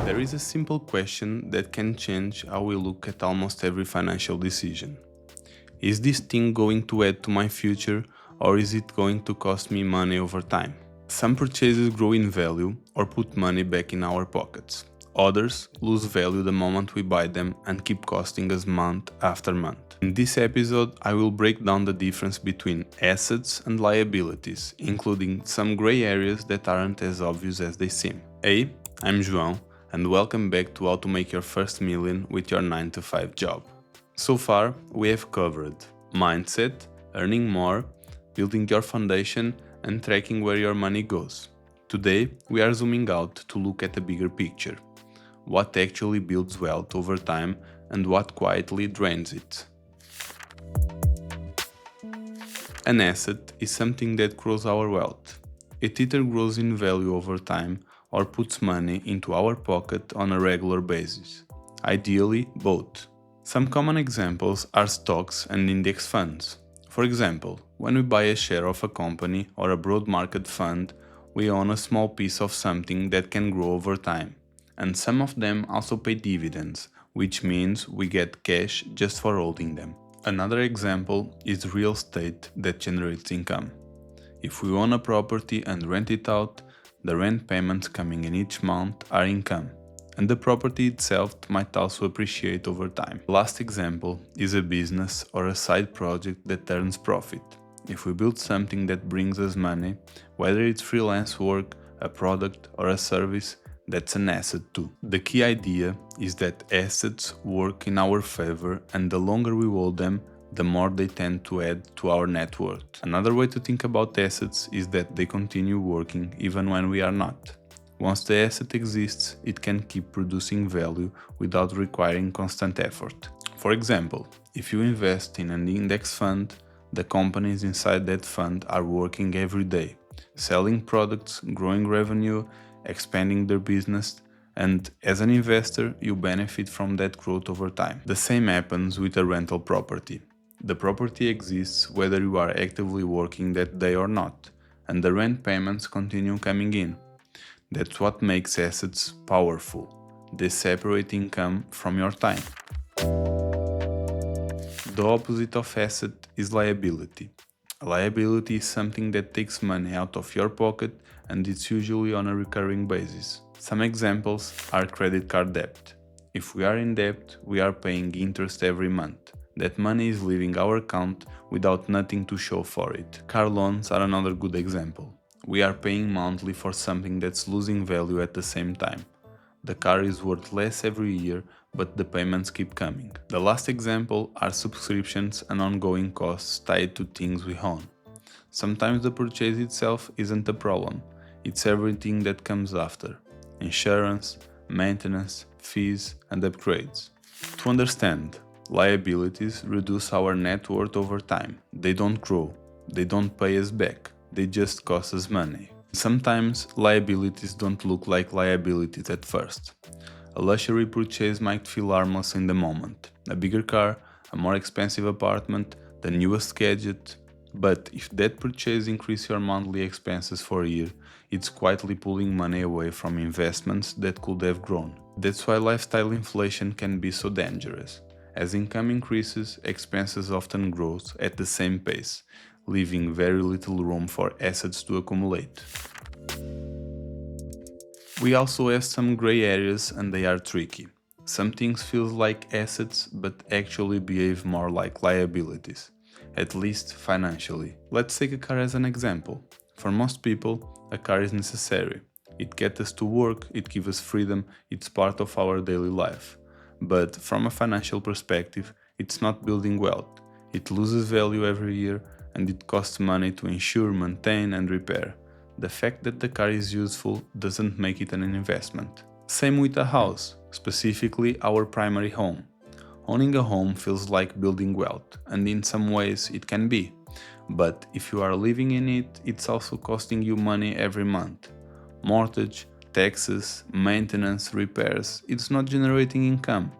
There is a simple question that can change how we look at almost every financial decision. Is this thing going to add to my future, or is it going to cost me money over time? Some purchases grow in value or put money back in our pockets. Others lose value the moment we buy them and keep costing us month after month. In this episode, I will break down the difference between assets and liabilities, including some gray areas that aren't as obvious as they seem. Hey, I'm João, and welcome back to How to Make Your First Million with Your 9-to-5 Job. So far, we have covered mindset, earning more, building your foundation, and tracking where your money goes. Today, we are zooming out to look at a bigger picture. What actually builds wealth over time and what quietly drains it. An asset is something that grows our wealth. It either grows in value over time or puts money into our pocket on a regular basis. Ideally, both. Some common examples are stocks and index funds. For example, when we buy a share of a company or a broad market fund, we own a small piece of something that can grow over time. And some of them also pay dividends, which means we get cash just for holding them. Another example is real estate that generates income. If we own a property and rent it out, the rent payments coming in each month are income, and the property itself might also appreciate over time. The last example is a business or a side project that earns profit. If we build something that brings us money, whether it's freelance work, a product, or a service, that's an asset too. The key idea is that assets work in our favor, and the longer we hold them, the more they tend to add to our net worth. Another way to think about assets is that they continue working even when we are not. Once the asset exists, it can keep producing value without requiring constant effort. For example, if you invest in an index fund, the companies inside that fund are working every day, selling products, growing revenue, expanding their business, and as an investor, you benefit from that growth over time. The same happens with a rental property. The property exists whether you are actively working that day or not, and the rent payments continue coming in. That's what makes assets powerful. They separate income from your time. The opposite of asset is liability. A liability is something that takes money out of your pocket, and it's usually on a recurring basis. Some examples are credit card debt. If we are in debt, we are paying interest every month. That money is leaving our account without nothing to show for it. Car loans are another good example. We are paying monthly for something that's losing value at the same time. The car is worth less every year, but the payments keep coming. The last example are subscriptions and ongoing costs tied to things we own. Sometimes the purchase itself isn't a problem, it's everything that comes after: insurance, maintenance, fees, and upgrades. To understand, liabilities reduce our net worth over time. They don't grow, they don't pay us back, they just cost us money. Sometimes liabilities don't look like liabilities at first. A luxury purchase might feel harmless in the moment. A bigger car, a more expensive apartment, the newest gadget. But if that purchase increases your monthly expenses for a year, it's quietly pulling money away from investments that could have grown. That's why lifestyle inflation can be so dangerous. As income increases, expenses often grow at the same pace, leaving very little room for assets to accumulate. We also have some gray areas, and they are tricky. Some things feel like assets but actually behave more like liabilities, at least financially. Let's take a car as an example. For most people, a car is necessary. It gets us to work, it gives us freedom, it's part of our daily life. But from a financial perspective, it's not building wealth. It loses value every year, and it costs money to insure, maintain, and repair. The fact that the car is useful doesn't make it an investment. Same with a house, specifically our primary home. Owning a home feels like building wealth, and in some ways it can be. But if you are living in it, it's also costing you money every month. Mortgage, taxes, maintenance, repairs, it's not generating income.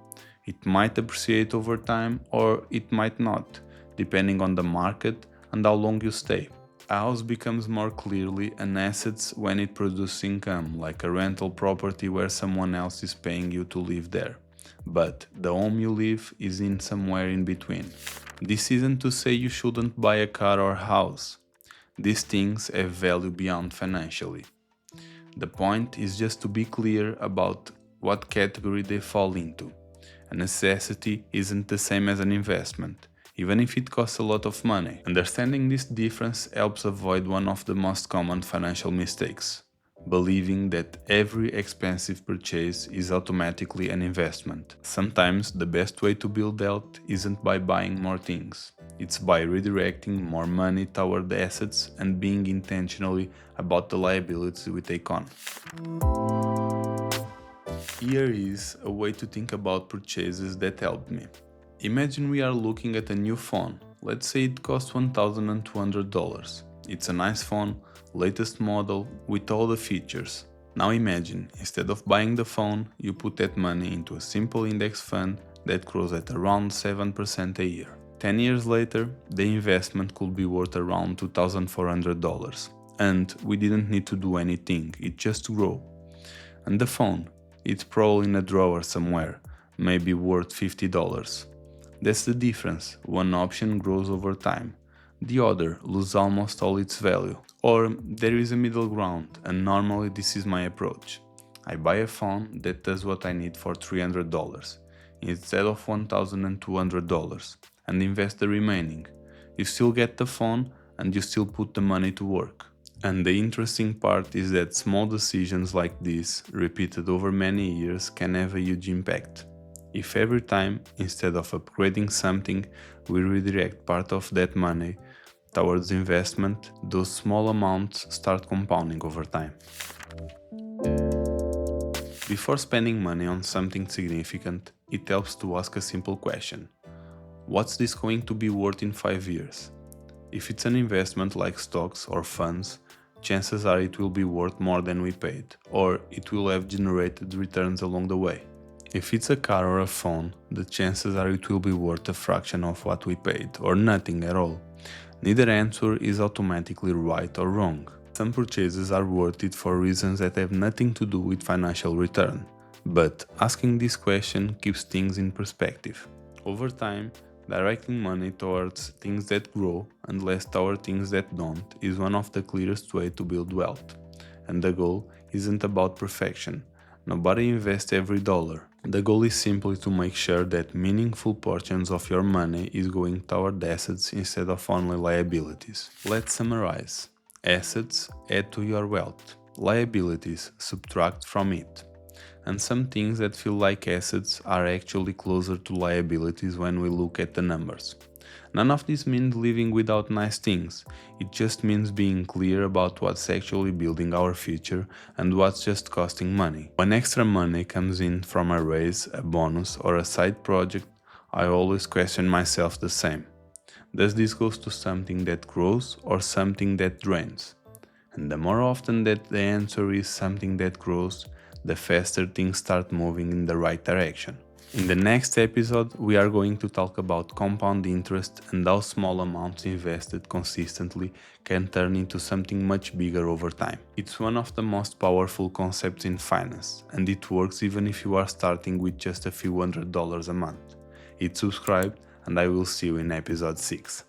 It might appreciate over time or it might not, depending on the market and how long you stay. A house becomes more clearly an asset when it produces income, like a rental property where someone else is paying you to live there. But the home you live is in somewhere in between. This isn't to say you shouldn't buy a car or house. These things have value beyond financially. The point is just to be clear about what category they fall into. A necessity isn't the same as an investment, even if it costs a lot of money. Understanding this difference helps avoid one of the most common financial mistakes: believing that every expensive purchase is automatically an investment. Sometimes the best way to build wealth isn't by buying more things. It's by redirecting more money toward the assets and being intentionally about the liabilities we take on. Here is a way to think about purchases that helped me. Imagine we are looking at a new phone. Let's say it costs $1,200. It's a nice phone, latest model, with all the features. Now imagine, instead of buying the phone, you put that money into a simple index fund that grows at around 7% a year. 10 years later, the investment could be worth around $2,400. And we didn't need to do anything, it just grew. And the phone? It's probably in a drawer somewhere, maybe worth $50. That's the difference. One option grows over time. The other loses almost all its value. Or there is a middle ground, and normally this is my approach. I buy a phone that does what I need for $300 instead of $1,200 and invest the remaining. You still get the phone and you still put the money to work. And the interesting part is that small decisions like this, repeated over many years, can have a huge impact. If every time, instead of upgrading something, we redirect part of that money towards investment, those small amounts start compounding over time. Before spending money on something significant, it helps to ask a simple question. What's this going to be worth in 5 years? If it's an investment like stocks or funds, chances are it will be worth more than we paid, or it will have generated returns along the way. If it's a car or a phone, the chances are it will be worth a fraction of what we paid, or nothing at all. Neither answer is automatically right or wrong. Some purchases are worth it for reasons that have nothing to do with financial return, but asking this question keeps things in perspective. Over time, directing money towards things that grow and less toward things that don't is one of the clearest ways to build wealth. And the goal isn't about perfection. Nobody invests every dollar. The goal is simply to make sure that meaningful portions of your money is going toward assets instead of only liabilities. Let's summarize. Assets add to your wealth. Liabilities subtract from it. And some things that feel like assets are actually closer to liabilities when we look at the numbers. None of this means living without nice things, it just means being clear about what's actually building our future and what's just costing money. When extra money comes in from a raise, a bonus, or a side project, I always question myself the same. Does this go to something that grows or something that drains? And the more often that the answer is something that grows, the faster things start moving in the right direction. In the next episode, we are going to talk about compound interest and how small amounts invested consistently can turn into something much bigger over time. It's one of the most powerful concepts in finance, and it works even if you are starting with just a few $100s a month. Hit subscribe, and I will see you in episode 6.